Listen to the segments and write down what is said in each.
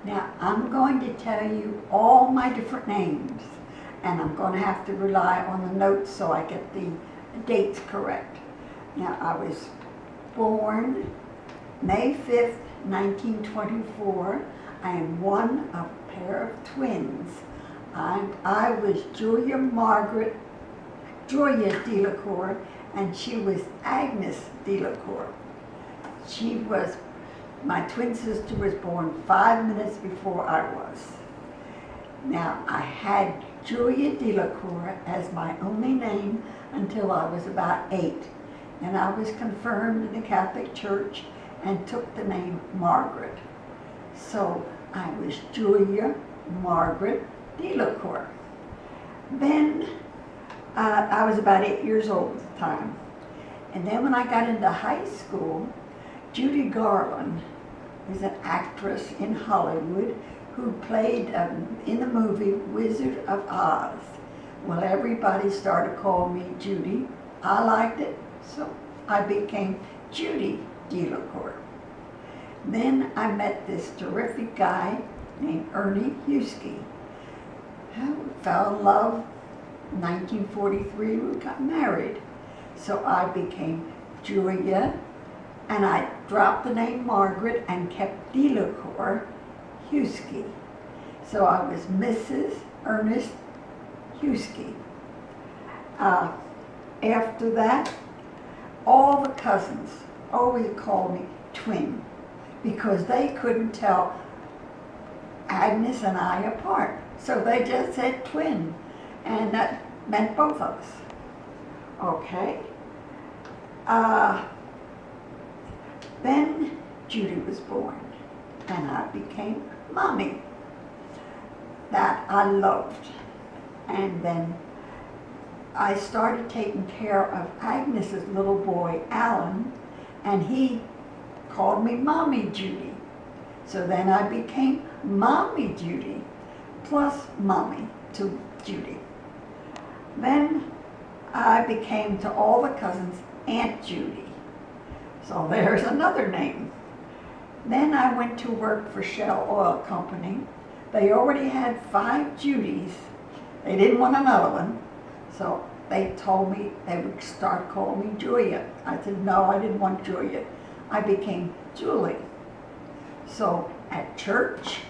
Now, I'm going to tell you all my different names, and I'm going to have to rely on the notes so I get the dates correct. Now, I was born May 5th, 1924. I am one of a pair of twins. I was Julia Delacour, and she was Agnes Delacour. My twin sister was born 5 minutes before I was. Now, I had Julia Delacour as my only name until I was about 8. And I was confirmed in the Catholic Church and took the name Margaret. So I was Julia Margaret Delacour. Then I was about 8 years old at the time. And then when I got into high school, Judy Garland was an actress in Hollywood who played in the movie Wizard of Oz. Well, everybody started calling me Judy. I liked it, so I became Judy Delacour. Then I met this terrific guy named Ernie Huskey. We fell in love in 1943. We got married. So I became Julia, and I dropped the name Margaret and kept Delacour Huskey. So I was Mrs. Ernest Huskey. After that, all the cousins always called me twin because they couldn't tell Agnes and I apart. So they just said twin, and that meant both of us. Okay. Then Judy was born, and I became Mommy. That I loved. And then I started taking care of Agnes's little boy, Alan, and he called me Mommy Judy. So then I became Mommy Judy, plus Mommy to Judy. Then I became to all the cousins Aunt Judy. So there's another name. Then I went to work for Shell Oil Company. They already had 5 Judys. They didn't want another one. So they told me they would start calling me Julia. I said, no, I didn't want Julia. I became Julie. So at church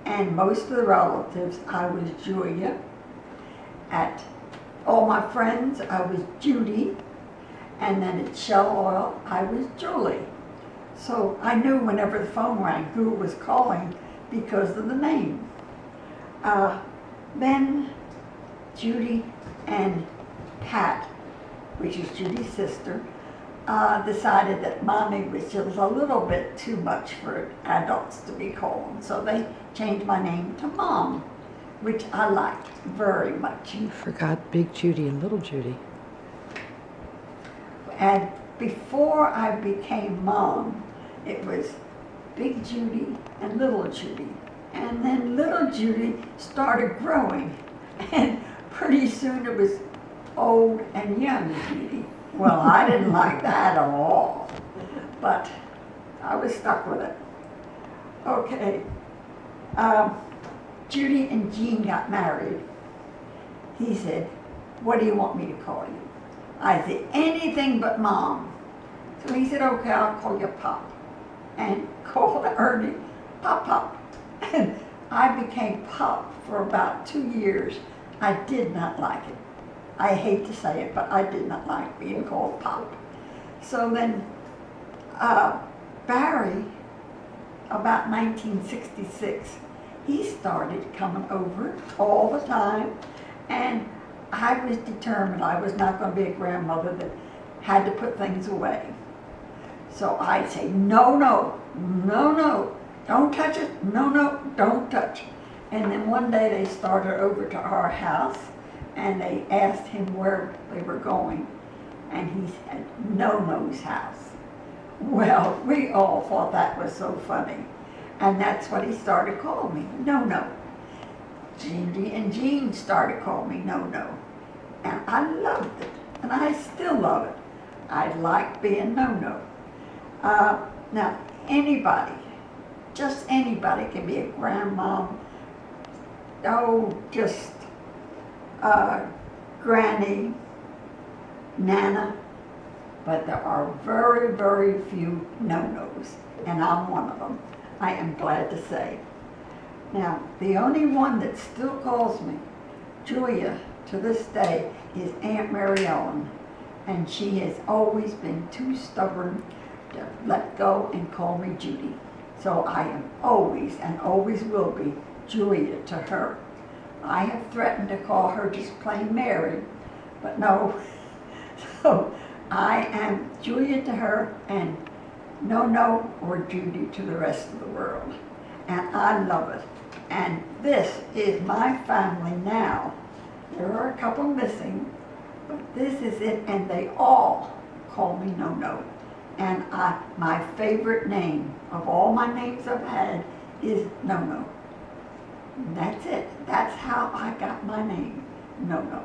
and most of the relatives, I was Julia. At all my friends, I was Judy. And then at Shell Oil, I was Julie. So I knew whenever the phone rang who was calling because of the name. Then Judy and Pat, which is Judy's sister, decided that Mommy was just a little bit too much for adults to be called. So they changed my name to Mom, which I liked very much. You forgot Big Judy and Little Judy. And before I became Mom, it was Big Judy and Little Judy. And then Little Judy started growing. And pretty soon it was Old and Young Judy. Well, I didn't like that at all. But I was stuck with it. Okay. Judy and Jean got married. He said, what do you want me to call you? I said, anything but Mom. So he said, okay, I'll call you Pop. And called Ernie Pop. And I became Pop for about 2 years. I did not like it. I hate to say it, but I did not like being called Pop. So then Barry, about 1966, he started coming over all the time, and I was determined I was not going to be a grandmother that had to put things away. So I'd say, no, don't touch it, no, don't touch it. And then one day they started over to our house, and they asked him where they were going, and he said, NoNo's house. Well, we all thought that was so funny, and that's what he started calling me, No. Judy and Jean started calling me No. And I loved it, and I still love it. I like being No. Now, anybody just anybody can be a grandmom. Oh, just granny, nana. But there are very, very few no-nos, and I'm one of them, I am glad to say. Now, the only one that still calls me Julia to this day is Aunt Mary Ellen, and she has always been too stubborn to let go and call me Judy. So I am always, and always will be, Julia to her. I have threatened to call her just plain Mary, but no. So I am Julia to her and No or Judy to the rest of the world. And I love it. And this is my family now. There are a couple missing, but this is it, and they all call me No. And my favorite name of all my names I've had is No. And that's it. That's how I got my name, No.